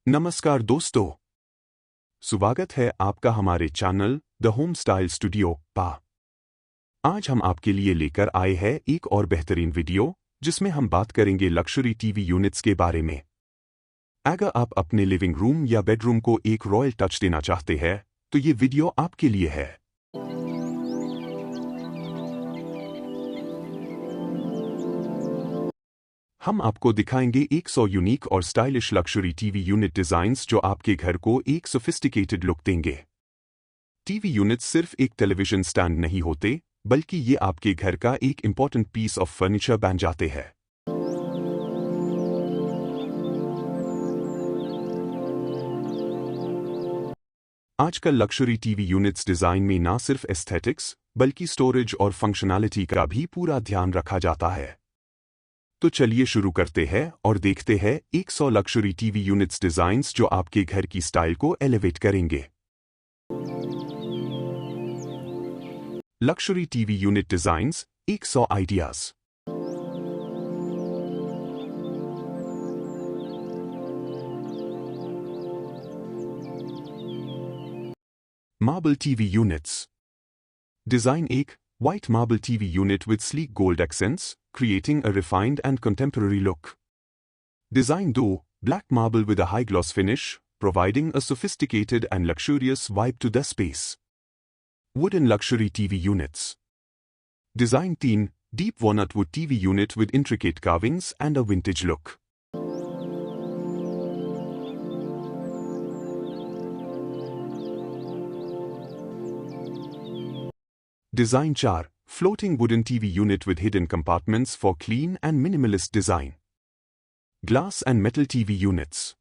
नमस्कार दोस्तों, स्वागत है आपका हमारे channel the home style studio पा। आज हम आपके लिए लेकर आए हैं एक और बेहतरीन वीडियो जिसमें हम बात करेंगे लक्जरी टीवी यूनिट्स के बारे में। अगर आप अपने लिविंग रूम या बेडरूम को एक रॉयल टच देना चाहते हैं तो ये वीडियो आपके लिए है। हम आपको दिखाएंगे 100 यूनिक और stylish luxury TV unit designs जो आपके घर को एक सोफिस्टिकेटेड लुक देंगे। टीवी यूनिट्स सिर्फ एक टेलीविजन स्टैंड नहीं होते, बल्कि ये आपके घर का एक इंपॉर्टेंट पीस ऑफ फर्नीचर बन जाते हैं। आजकल लक्जरी टीवी यूनिट्स डिजाइन में ना सिर्फ एस्थेटिक्स बल्कि स्टोरेज और फंक्शनैलिटी का भी पूरा ध्यान रखा जाता है। तो चलिए शुरू करते हैं और देखते हैं 100 लक्जरी टीवी यूनिट्स डिजाइन्स जो आपके घर की स्टाइल को एलिवेट करेंगे। Luxury TV unit designs 100 ideas. Marble TV units. Design 1, white marble TV unit with sleek gold accents, creating a refined and contemporary look. Design 2, black marble with a high gloss finish, providing a sophisticated and luxurious vibe to the space. Wooden luxury TV units. Design 3, deep walnut wood TV unit with intricate carvings and a vintage look. Design 4, floating wooden TV unit with hidden compartments for clean and minimalist design. Glass and metal TV units.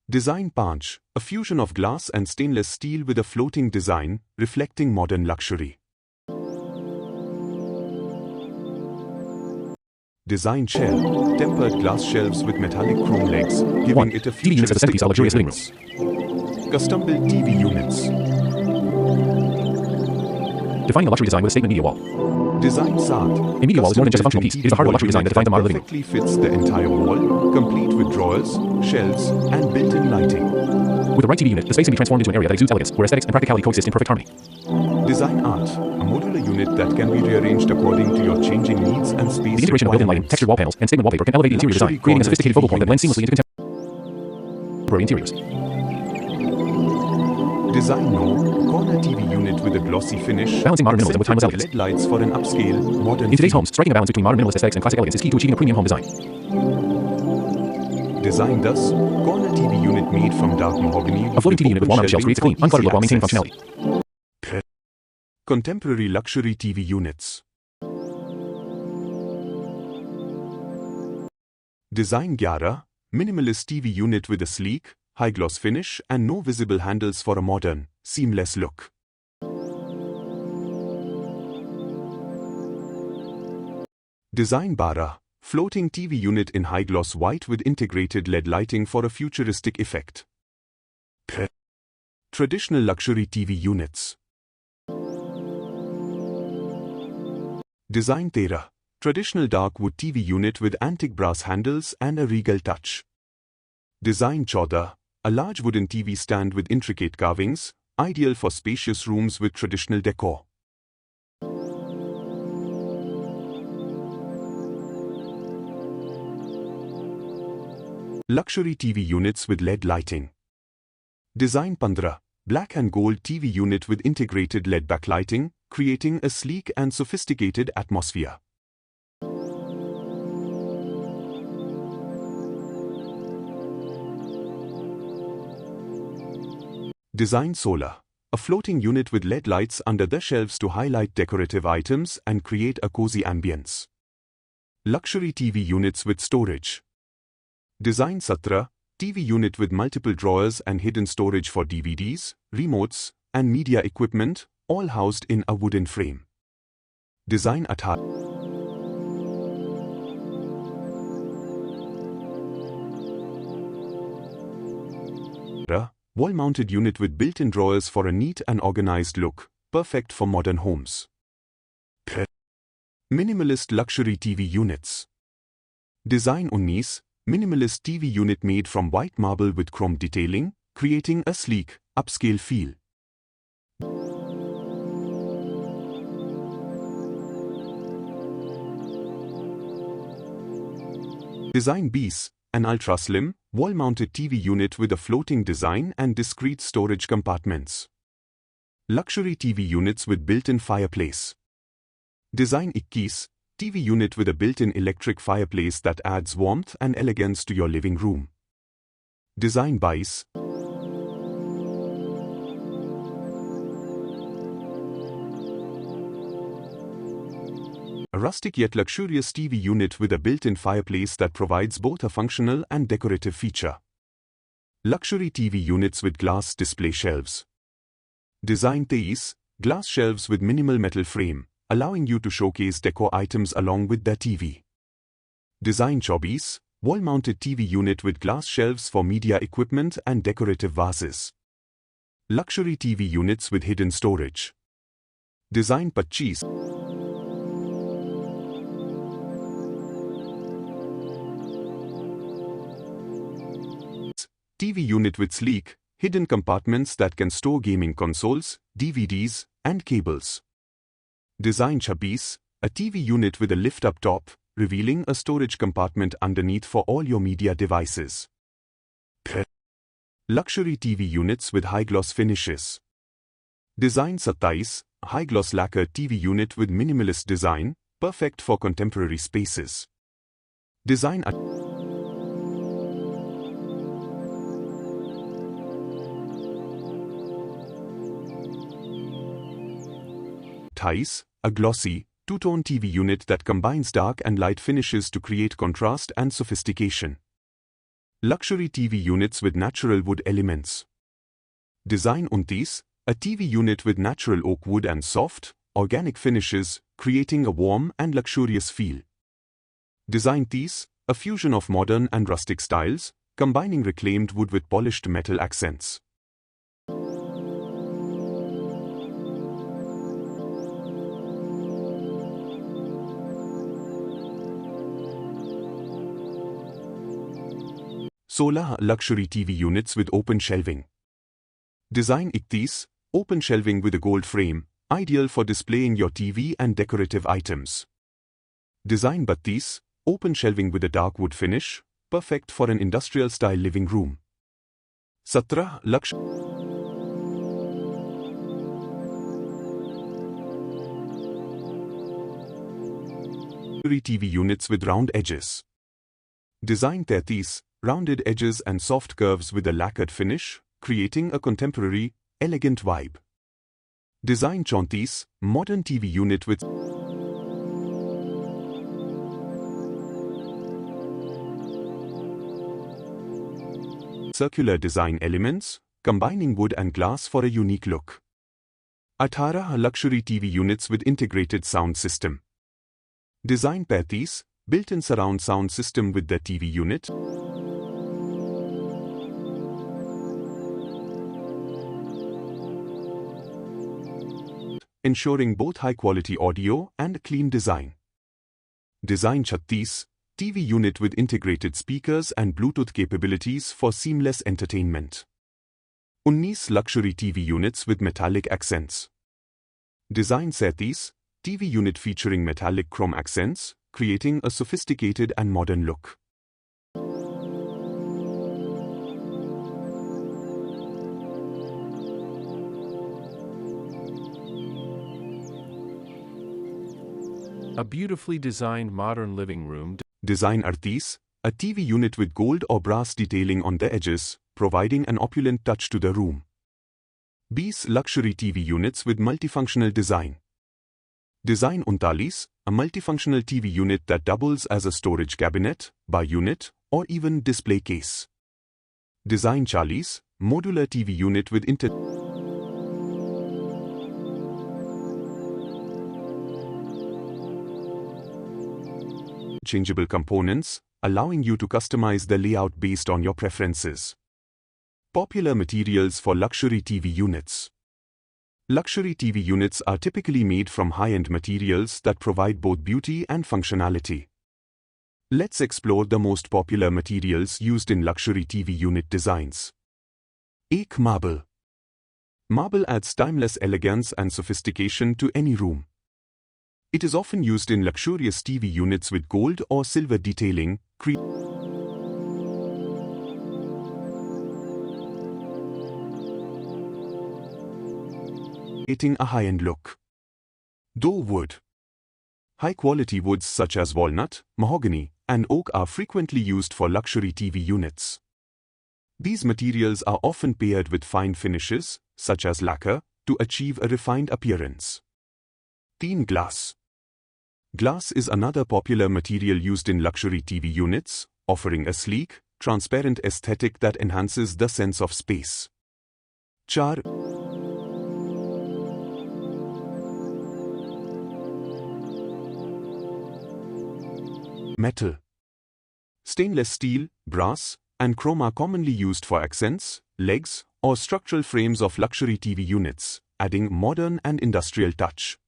Design 5, a fusion of glass and stainless steel with a floating design, reflecting modern luxury. Design shelf, tempered glass shelves with metallic chrome legs, giving it a futuristic appearance. Custom-built TV units. Defining a luxury design with a statement media wall. Design 7. A media wall is more than just a functional piece. It is the heart of a luxury design that defines a modern living room. Perfectly fits the entire wall, complete with drawers, shelves, and built-in lighting. With the right TV unit, the space can be transformed into an area that exudes elegance, where aesthetics and practicality coexist in perfect harmony. Design 8. A modular unit that can be rearranged according to your changing needs and space The integration of built-in lighting, textured wall panels, and statement wallpaper can elevate interior design, creating a sophisticated focal point that blends seamlessly into contemporary interiors. Design 9. Corner TV unit with a glossy finish, Balancing modern minimalism with timeless elegance. LED lights for an upscale, modern In today's feel. homes, striking a balance between modern minimalist aesthetics and classic elegance is key to achieving a premium home design. Design 10. Corner TV unit made from dark mahogany. A floating TV unit with wall-mounted shelves creates a clean, uncluttered look while maintaining functionality. Contemporary luxury TV units. Design 11. Minimalist TV unit with a sleek, high-gloss finish and no visible handles for a modern, seamless look. Design 12. Floating TV unit in high-gloss white with integrated LED lighting for a futuristic effect. Traditional luxury TV units. Design 13. Traditional dark wood TV unit with antique brass handles and a regal touch. Design 14. A large wooden TV stand with intricate carvings, ideal for spacious rooms with traditional decor. Luxury TV units with LED lighting. Design 15. Black and gold TV unit with integrated LED backlighting, creating a sleek and sophisticated atmosphere. Design 16. A floating unit with LED lights under the shelves to highlight decorative items and create a cozy ambience. Luxury TV units with storage. Design 17. TV unit with multiple drawers and hidden storage for DVDs, remotes, and media equipment, all housed in a wooden frame. Design 18. Wall-mounted unit with built-in drawers for a neat and organized look, perfect for modern homes. Minimalist luxury TV units. Design 19, minimalist TV unit made from white marble with chrome detailing, creating a sleek, upscale feel. Design 20, an ultra-slim, wall-mounted TV unit with a floating design and discrete storage compartments. Luxury TV units with built-in fireplace. Design 21, TV unit with a built-in electric fireplace that adds warmth and elegance to your living room. Design 22, a rustic yet luxurious TV unit with a built-in fireplace that provides both a functional and decorative feature. Luxury TV units with glass display shelves. Design 23, glass shelves with minimal metal frame, allowing you to showcase decor items along with their TV. Design 24, wall-mounted TV unit with glass shelves for media equipment and decorative vases. Luxury TV units with hidden storage. Design 25, TV unit with sleek, hidden compartments that can store gaming consoles, DVDs, and cables. Design 26, a TV unit with a lift-up top, revealing a storage compartment underneath for all your media devices. Luxury TV units with high-gloss finishes. Design 27, high-gloss lacquer TV unit with minimalist design, perfect for contemporary spaces. Design a glossy, two-tone TV unit that combines dark and light finishes to create contrast and sophistication. Luxury TV units with natural wood elements. Design 29, a TV unit with natural oak wood and soft, organic finishes, creating a warm and luxurious feel. Design 30, a fusion of modern and rustic styles, combining reclaimed wood with polished metal accents. Solar luxury TV units with open shelving. Design 31, open shelving with a gold frame, ideal for displaying your TV and decorative items. Design 32, open shelving with a dark wood finish, perfect for an industrial-style living room. 17, luxury TV units with round edges. Design 30, rounded edges and soft curves with a lacquered finish, creating a contemporary, elegant vibe. Design 34, modern TV unit with circular design elements, combining wood and glass for a unique look. 18, luxury TV units with integrated sound system. Design 35, built-in surround sound system with the TV unit. Ensuring both high-quality audio and clean design. Design 36, TV unit with integrated speakers and Bluetooth capabilities for seamless entertainment. 19, luxury TV units with metallic accents. Design 37, TV unit featuring metallic chrome accents, creating a sophisticated and modern look. A beautifully designed modern living room. Design 38, a TV unit with gold or brass detailing on the edges, providing an opulent touch to the room. 20, luxury TV units with multifunctional design. Design 39, a multifunctional TV unit that doubles as a storage cabinet, bar unit, or even display case. Design 40, modular TV unit with interchangeable components, allowing you to customize the layout based on your preferences. Popular materials for luxury TV units. Luxury TV units are typically made from high-end materials that provide both beauty and functionality. Let's explore the most popular materials used in luxury TV unit designs. Oak marble. Marble adds timeless elegance and sophistication to any room. It is often used in luxurious TV units with gold or silver detailing, creating a high-end look. Though wood. High-quality woods such as walnut, mahogany, and oak are frequently used for luxury TV units. These materials are often paired with fine finishes, such as lacquer, to achieve a refined appearance. Thin glass. Glass is another popular material used in luxury TV units, offering a sleek, transparent aesthetic that enhances the sense of space. Char. Metal. Stainless steel, brass, and chrome are commonly used for accents, legs, or structural frames of luxury TV units, adding modern and industrial touch.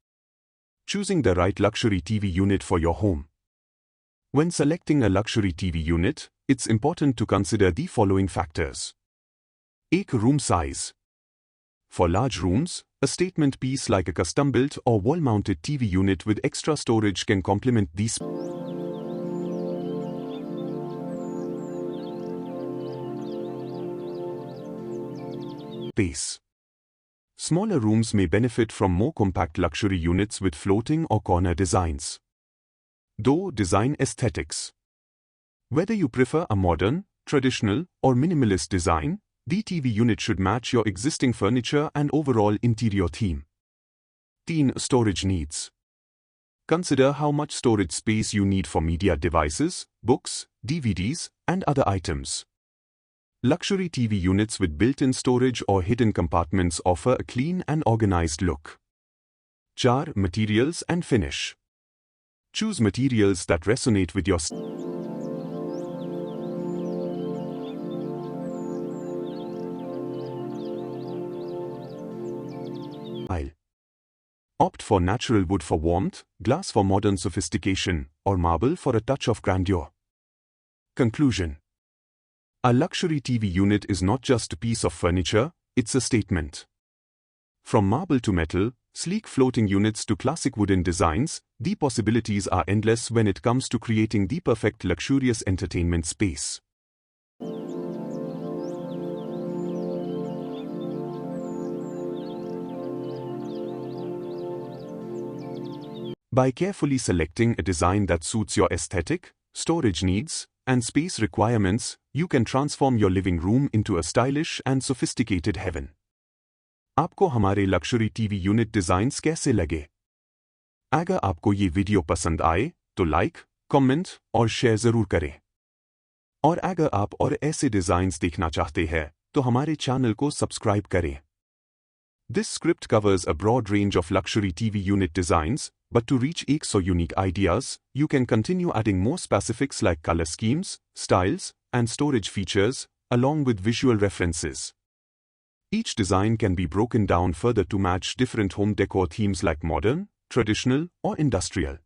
Choosing the right luxury TV unit for your home. When selecting a luxury TV unit, it's important to consider the following factors. Oak room size. For large rooms, a statement piece like a custom-built or wall-mounted TV unit with extra storage can complement these. Space. Smaller rooms may benefit from more compact luxury units with floating or corner designs. Though design aesthetics. Whether you prefer a modern, traditional, or minimalist design, the TV unit should match your existing furniture and overall interior theme. Teen storage needs. Consider how much storage space you need for media devices, books, DVDs, and other items. Luxury TV units with built-in storage or hidden compartments offer a clean and organized look. Char materials and finish. Choose materials that resonate with your style. Opt for natural wood for warmth, glass for modern sophistication, or marble for a touch of grandeur. Conclusion. A luxury TV unit is not just a piece of furniture, it's a statement. From marble to metal, sleek floating units to classic wooden designs, the possibilities are endless when it comes to creating the perfect luxurious entertainment space. By carefully selecting a design that suits your aesthetic, storage needs, and space requirements, you can transform your living room into a stylish and sophisticated heaven. आपको हमारे लक्ष्यूरी TV unit designs कैसे लगे? अगर आपको ये video पसंद आए, तो लाइक, कमेंट और शेयर जरूर करें। और अगर आप और ऐसे डिजाइन्स देखना चाहते हैं, तो हमारे चैनल को सब्सक्राइब करें। This script covers a broad range of luxury TV unit designs, but to reach each so unique ideas, you can continue adding more specifics like color schemes, styles, and storage features, along with visual references. Each design can be broken down further to match different home decor themes like modern, traditional, or industrial.